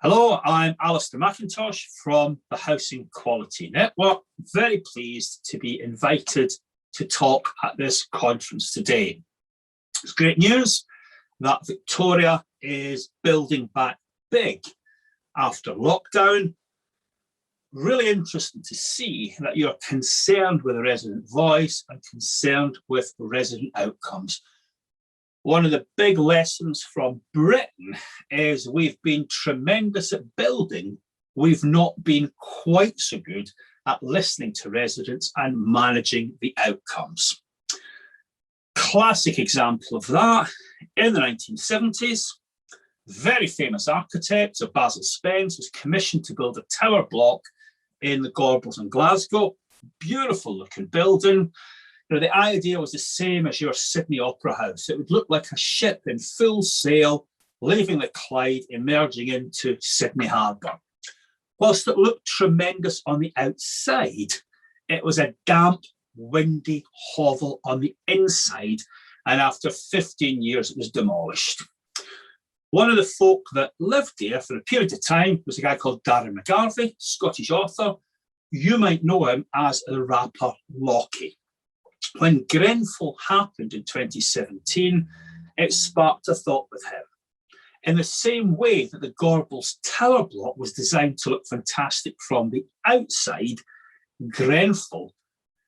Hello, I'm Alistair McIntosh from the Housing Quality Network. Very pleased to be invited to talk at this conference today. It's great news that Victoria is building back big after lockdown. Really interesting to see that you're concerned with the resident voice and concerned with resident outcomes. One of the big lessons from Britain is we've been tremendous at building. We've not been quite so good at listening to residents and managing the outcomes. Classic example of that, in the 1970s, very famous architect, Sir Basil Spence, was commissioned to build a tower block in the Gorbals in Glasgow. Beautiful looking building. The idea was the same as your Sydney Opera House. It would look like a ship in full sail, leaving the Clyde, emerging into Sydney Harbour. Whilst it looked tremendous on the outside, it was a damp, windy hovel on the inside, and after 15 years, it was demolished. One of the folk that lived there for a period of time was a guy called Darren McGarvey, Scottish author. You might know him as the rapper Lockie. When Grenfell happened in 2017, it sparked a thought with him. In the same way that the Gorbals tower block was designed to look fantastic from the outside, Grenfell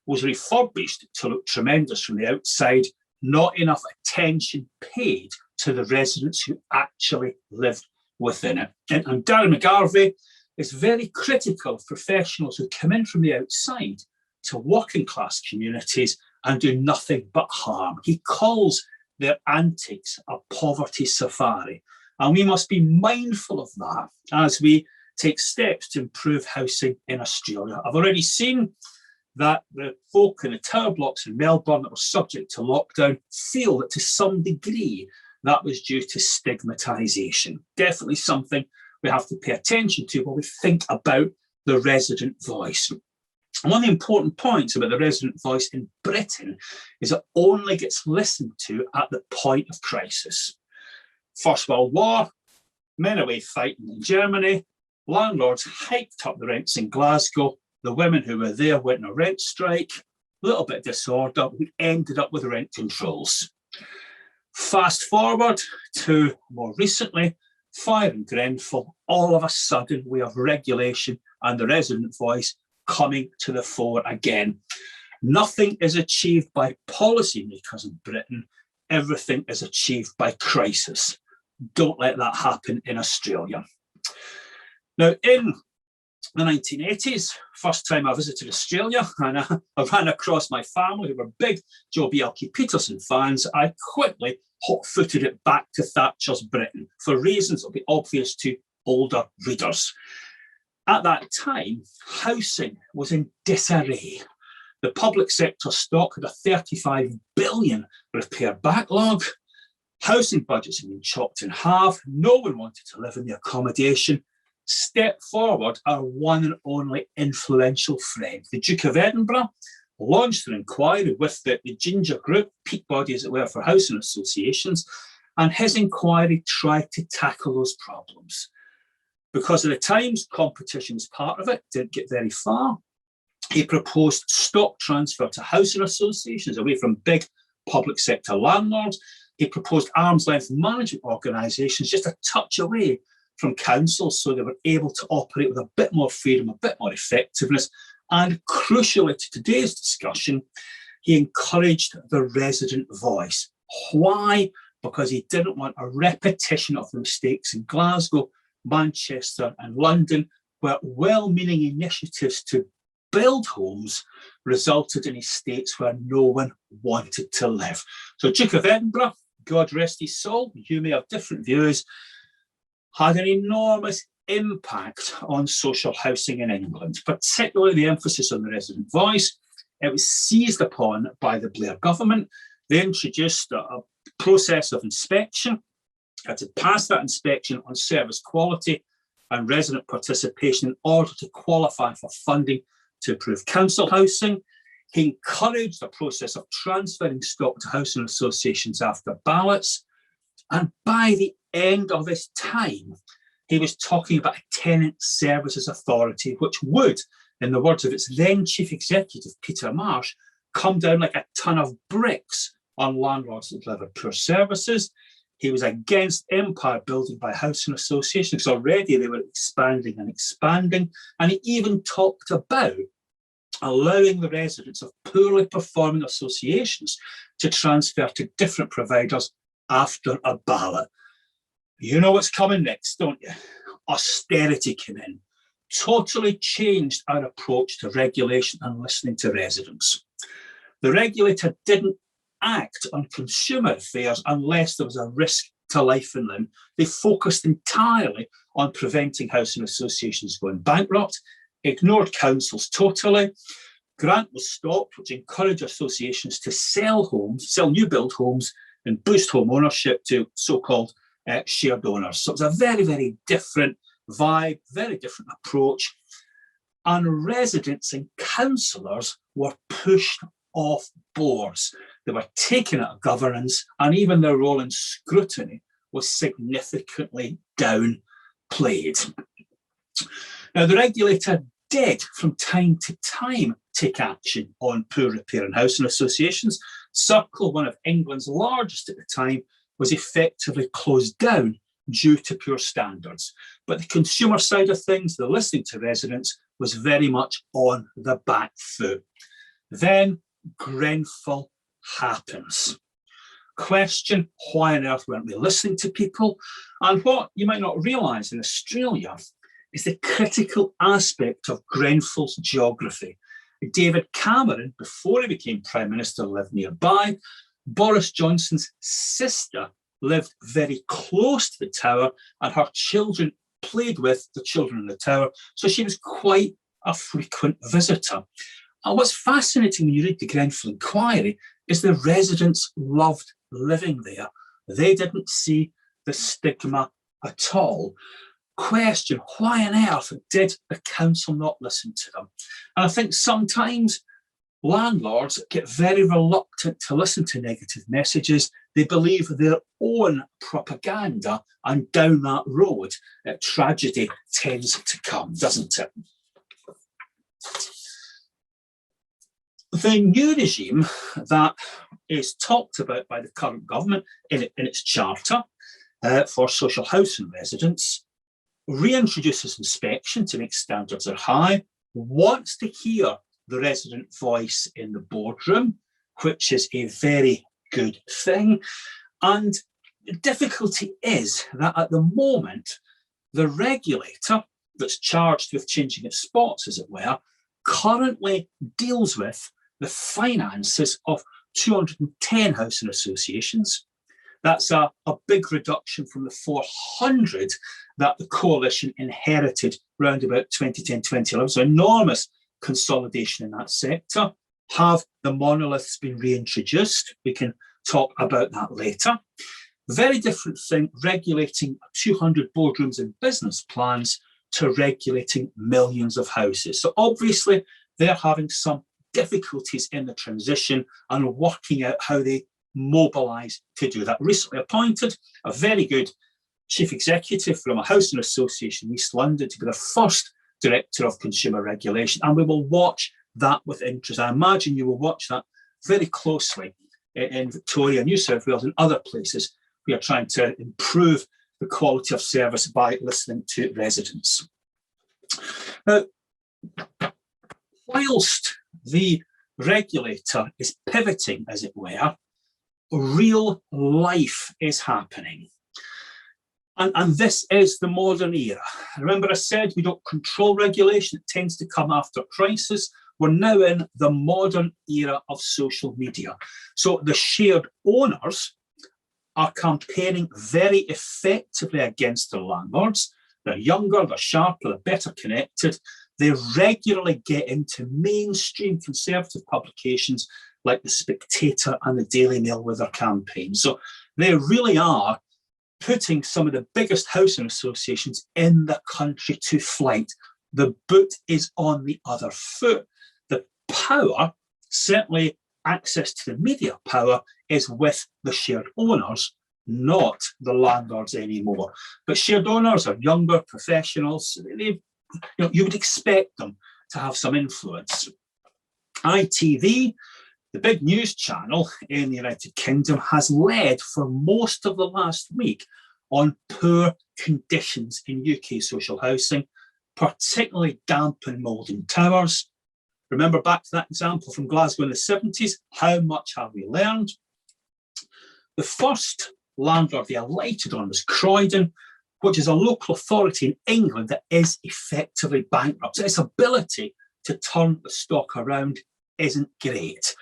was refurbished to look tremendous from the outside, not enough attention paid to the residents who actually lived within it. And Darren McGarvey is very critical of professionals who come in from the outside to working class communities and do nothing but harm. He calls their antics a poverty safari. And we must be mindful of that as we take steps to improve housing in Australia. I've already seen that the folk in the tower blocks in Melbourne that were subject to lockdown feel that to some degree that was due to stigmatisation. Definitely something we have to pay attention to when we think about the resident voice. One of the important points about the resident voice in Britain is it only gets listened to at the point of crisis. First World War, men away fighting in Germany, landlords hiked up the rents in Glasgow, the women who were there went on a rent strike, a little bit of disorder, we ended up with rent controls. Fast forward to more recently, fire in Grenfell, all of a sudden we have regulation and the resident voice coming to the fore again. Nothing is achieved by policymakers in Britain. Everything is achieved by crisis. Don't let that happen in Australia. Now, in the 1980s, first time I visited Australia, and I ran across my family who were big Joh Bjelke-Petersen fans. I quickly hot-footed it back to Thatcher's Britain for reasons that will be obvious to older readers. At that time, housing was in disarray. The public sector stock had a 35 billion repair backlog. Housing budgets had been chopped in half. No one wanted to live in the accommodation. Step forward, our one and only influential friend, the Duke of Edinburgh, launched an inquiry with the Ginger Group, peak body as it were for housing associations, and his inquiry tried to tackle those problems. Because of the times, competition was part of it, didn't get very far. He proposed stock transfer to housing associations away from big public sector landlords. He proposed arm's length management organisations just a touch away from councils so they were able to operate with a bit more freedom, a bit more effectiveness. And crucially to today's discussion, he encouraged the resident voice. Why? Because he didn't want a repetition of the mistakes in Glasgow, Manchester and London, where well-meaning initiatives to build homes resulted in estates where no one wanted to live. So Duke of Edinburgh, God rest his soul, you may have different views, had an enormous impact on social housing in England, particularly the emphasis on the resident voice. It was seized upon by the Blair government. They introduced a process of inspection, had to pass that inspection on service quality and resident participation in order to qualify for funding to improve council housing. He encouraged the process of transferring stock to housing associations after ballots. And by the end of his time, he was talking about a tenant services authority, which would, in the words of its then chief executive, Peter Marsh, come down like a ton of bricks on landlords that deliver poor services. He was against empire building by housing associations, because already they were expanding and expanding. And he even talked about allowing the residents of poorly performing associations to transfer to different providers after a ballot. You know what's coming next, don't you? Austerity came in, totally changed our approach to regulation and listening to residents. The regulator didn't act on consumer affairs unless there was a risk to life and limb. They focused entirely on preventing housing associations going bankrupt, ignored councils totally. Grant was stopped, which encouraged associations to sell homes, sell new build homes, and boost home ownership to so-called shared owners. So it was a very, very different vibe, very different approach. And residents and councillors were pushed off boards. They were taken out of governance, and even their role in scrutiny was significantly downplayed. Now, the regulator did, from time to time, take action on poor repair and housing associations. Circle, one of England's largest at the time, was effectively closed down due to poor standards. But the consumer side of things, the listening to residents, was very much on the back foot. Then Grenfell happens. Question, why on earth weren't we listening to people? And what you might not realise in Australia is the critical aspect of Grenfell's geography. David Cameron, before he became Prime Minister, lived nearby. Boris Johnson's sister lived very close to the tower, and her children played with the children in the tower, so she was quite a frequent visitor. And what's fascinating when you read the Grenfell inquiry is the residents loved living there. They didn't see the stigma at all. Question, why on earth did the council not listen to them? And I think sometimes landlords get very reluctant to listen to negative messages. They believe their own propaganda, and down that road, tragedy tends to come, doesn't it? The new regime that is talked about by the current government in its charter for social housing residents reintroduces inspection to make standards are high, wants to hear the resident voice in the boardroom, which is a very good thing. And the difficulty is that at the moment, the regulator that's charged with changing its spots, as it were, currently deals with the finances of 210 housing associations. That's a big reduction from the 400 that the coalition inherited around about 2010, 2011. So enormous consolidation in that sector. Have the monoliths been reintroduced? We can talk about that later. Very different thing, regulating 200 boardrooms and business plans to regulating millions of houses. So obviously they're having some difficulties in the transition and working out how they mobilise to do that. Recently appointed a very good chief executive from a housing association in East London to be the first director of consumer regulation, and we will watch that with interest. I imagine you will watch that very closely in Victoria, New South Wales and other places. We are trying to improve the quality of service by listening to residents. Now, whilst the regulator is pivoting, as it were, real life is happening. And this is the modern era. Remember I said we don't control regulation, it tends to come after crisis. We're now in the modern era of social media. So the shared owners are campaigning very effectively against their landlords. They're younger, they're sharper, they're better connected. They regularly get into mainstream conservative publications like The Spectator and the Daily Mail with their campaigns. So they really are putting some of the biggest housing associations in the country to flight. The boot is on the other foot. The power, certainly access to the media power, is with the shared owners, not the landlords anymore. But shared owners are younger professionals. You would expect them to have some influence. ITV, the big news channel in the United Kingdom, has led for most of the last week on poor conditions in UK social housing, particularly damp and mould in towers. Remember back to that example from Glasgow in the 70s, how much have we learned? The first landlord they alighted on was Croydon, which is a local authority in England that is effectively bankrupt. So its ability to turn the stock around isn't great.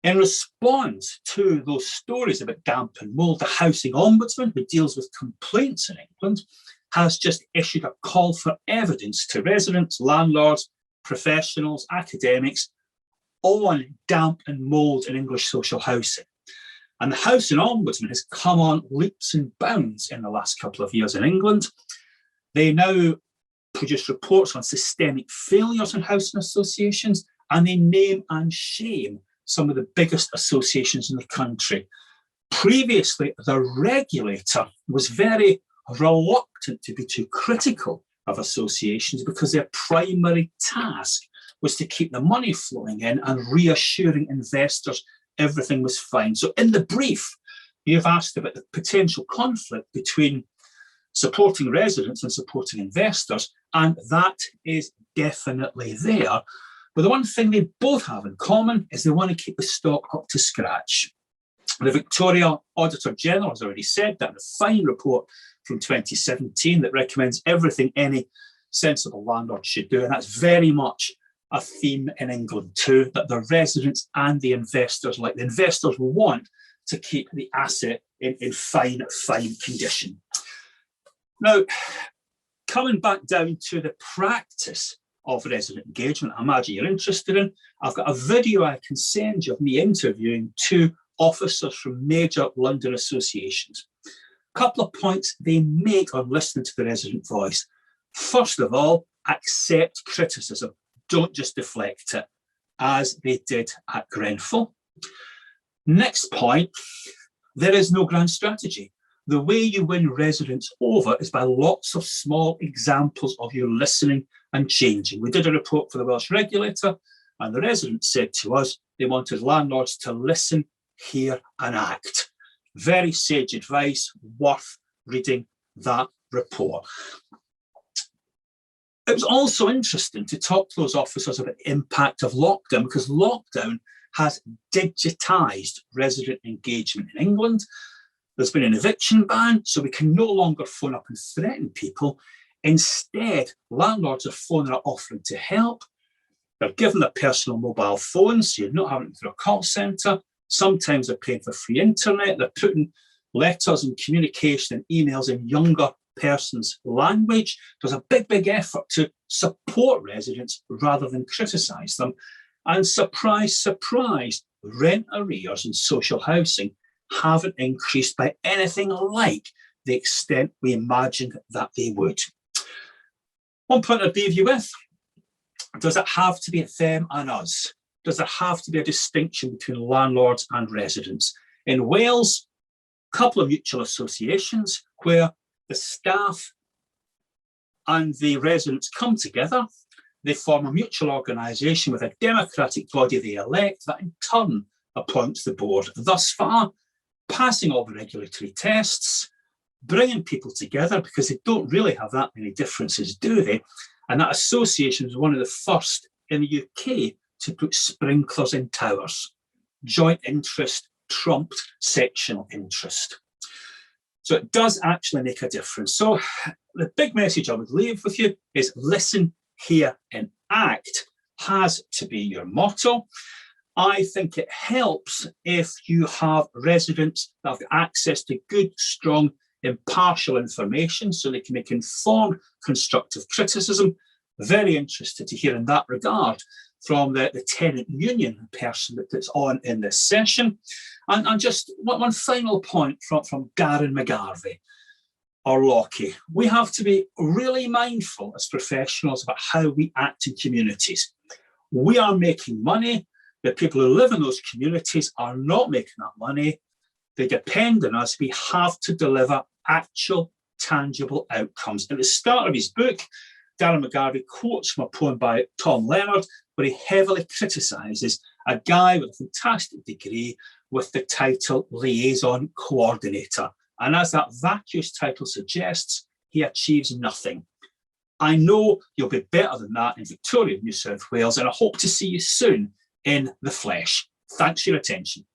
In response to those stories about damp and mould, the Housing Ombudsman, who deals with complaints in England, has just issued a call for evidence to residents, landlords, professionals, academics on damp and mould in English social housing. And the Housing Ombudsman has come on leaps and bounds in the last couple of years in England. They now produce reports on systemic failures in housing associations, and they name and shame some of the biggest associations in the country. Previously, the regulator was very reluctant to be too critical of associations because their primary task was to keep the money flowing in and reassuring investors everything was fine. So in the brief, you've asked about the potential conflict between supporting residents and supporting investors, and that is definitely there. But the one thing they both have in common is they want to keep the stock up to scratch. The Victoria Auditor General has already said that in a fine report from 2017 that recommends everything any sensible landlord should do, and that's very much a theme in England too, that the residents and the investors, like the investors, will want to keep the asset in fine condition. Now, coming back down to the practice of resident engagement, I imagine you're interested in, I've got a video I can send you of me interviewing two officers from major London associations. A couple of points they make on listening to the resident voice. First of all, accept criticism. Don't just deflect it, as they did at Grenfell. Next point, there is no grand strategy. The way you win residents over is by lots of small examples of you listening and changing. We did a report for the Welsh regulator, and the residents said to us they wanted landlords to listen, hear and act. Very sage advice, worth reading that report. It was also interesting to talk to those officers about the impact of lockdown, because lockdown has digitised resident engagement in England. There's been an eviction ban, so we can no longer phone up and threaten people. Instead, landlords are phoning or offering to help. They're given their personal mobile phones, so you're not having to go through a call centre. Sometimes they're paying for free internet. They're putting letters and communication and emails in younger person's language. There's a big effort to support residents rather than criticise them. And surprise, surprise, rent arrears in social housing haven't increased by anything like the extent we imagined that they would. One point I'd leave you with, does it have to be them and us? Does there have to be a distinction between landlords and residents? In Wales, a couple of mutual associations where the staff and the residents come together. They form a mutual organisation with a democratic body they elect that in turn appoints the board. Thus far, passing all the regulatory tests, bringing people together because they don't really have that many differences, do they? And that association was one of the first in the UK to put sprinklers in towers. Joint interest trumped sectional interest. So it does actually make a difference. So the big message I would leave with you is listen, hear and act has to be your motto. I think it helps if you have residents that have access to good, strong, impartial information so they can make informed, constructive criticism. Very interested to hear in that regard from the tenant union person that's on in this session. And just one final point from Darren McGarvey or Lockie. We have to be really mindful as professionals about how we act in communities. We are making money. The people who live in those communities are not making that money. They depend on us. We have to deliver actual, tangible outcomes. At the start of his book, Darren McGarvey quotes from a poem by Tom Leonard, where he heavily criticises a guy with a fantastic degree with the title Liaison Coordinator. And as that vacuous title suggests, he achieves nothing. I know you'll be better than that in Victoria, New South Wales, and I hope to see you soon in the flesh. Thanks for your attention.